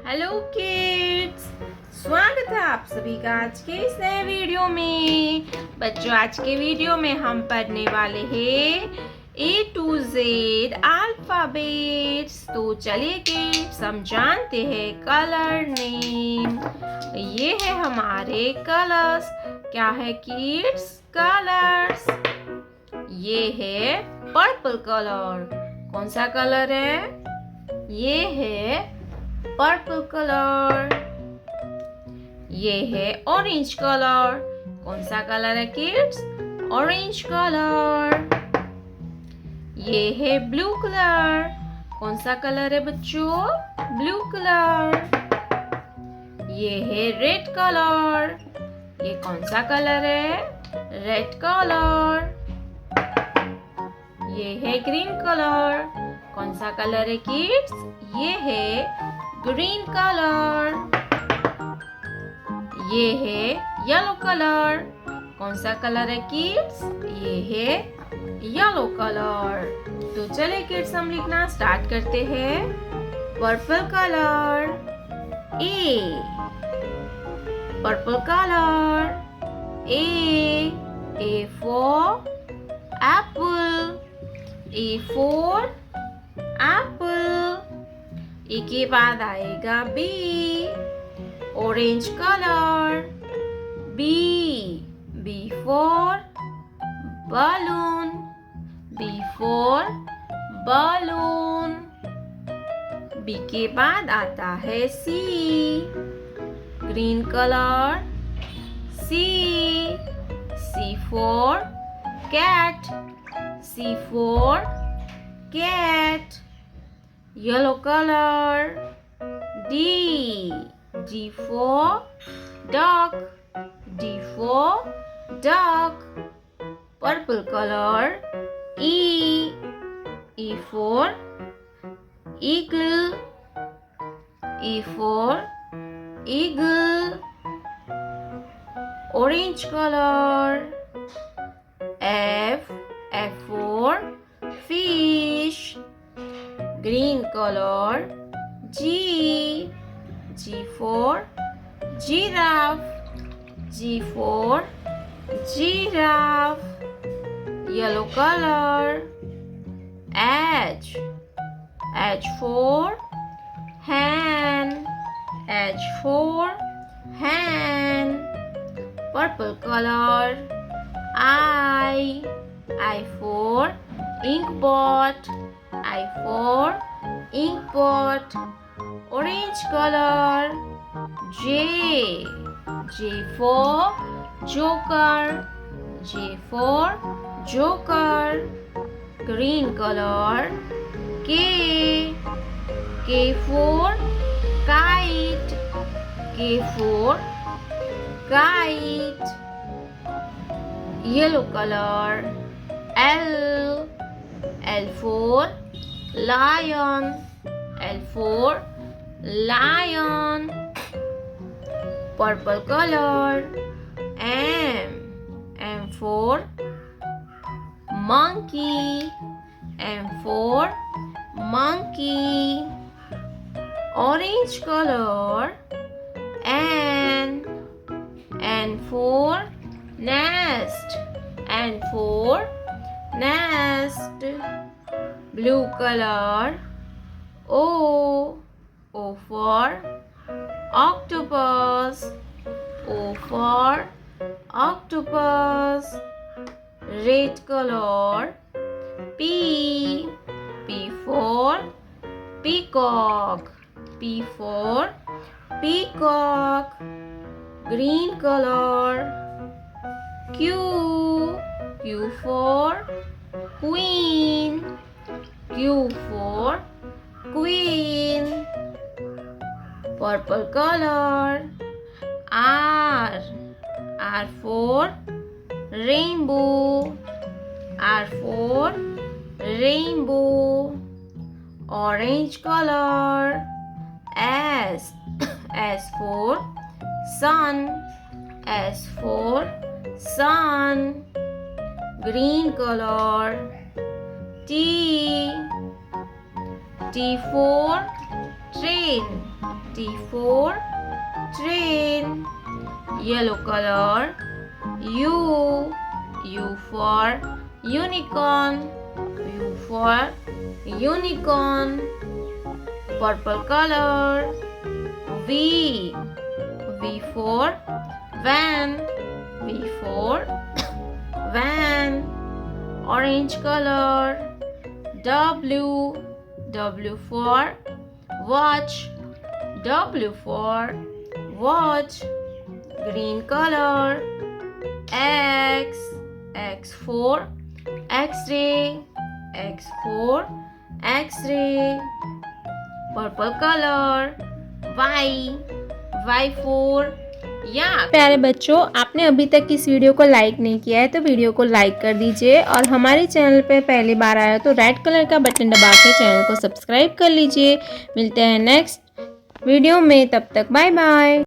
Hello kids, स्वागत है आप सभी का आज के इस नए वीडियो में। बच्चों, आज के वीडियो में हम पढ़ने वाले हैं A to Z अल्फाबेट्स। तो चलिए किड्स, हम जानते हैं कलर नेम। ये है हमारे कलर्स। क्या है किड्स? कलर्स। ये है पर्पल कलर। कौन सा कलर है? ये है पर्पल कलर। ये है ऑरेंज कलर। कौन सा कलर है किड्स? Orange colour. ये है ब्लू कलर। कौन सा कलर है बच्चों? Blue colour. ये है रेड कलर। ये कौन सा कलर है? Red colour. ये है ग्रीन कलर। कौन सा कलर है किड्स? ये है ग्रीन कलर। ये है येलो कलर। कौन सा कलर है किड्स? ये है येलो कलर। तो चलिए किड्स, हम लिखना स्टार्ट करते हैं। Purple colour. A purple colour. A for apple. A for apple. A के बाद आएगा B, orange colour. B for balloon. B for balloon. B के बाद आता है C, green colour. C for cat. C for cat. Yellow color. D for duck. D for duck. Purple color. E for eagle. E for eagle. Orange color. F for fish. Green color. G for giraffe. G for giraffe. Yellow color. H for hen. H for hen. Purple color. I for inkpot. I for inkpot. Orange color. J for joker. J for joker. Green color. K for kite. K for kite. Yellow color. L for lion. L for lion. Purple color. M for monkey. M for monkey. Orange color. N for nest. N for nest. Blue color. O for octopus. O for octopus. Red color. P for peacock. P for peacock. Green color. Q for queen. Q for queen. Purple color. R for rainbow. R for rainbow. Orange color. S for sun. S for sun. Green color. T for train. T for train. Yellow color. U. U for unicorn. U for unicorn. Purple color. V. V for van. V for van. Orange color. W. W for watch. W for watch. Green color. X. X for X-ray. X for X-ray. Purple color. Y. Y for yak. प्यारे बच्चों, आपने अभी तक इस video को like नहीं किया है तो वीडियो को लाइक कर दीजिए और हमारे चैनल पे पहली बार आया तो रेड कलर का बटन दबा के चैनल को सब्सक्राइब कर लीजिए। मिलते हैं नेक्स्ट वीडियो में, तब तक बाय बाय।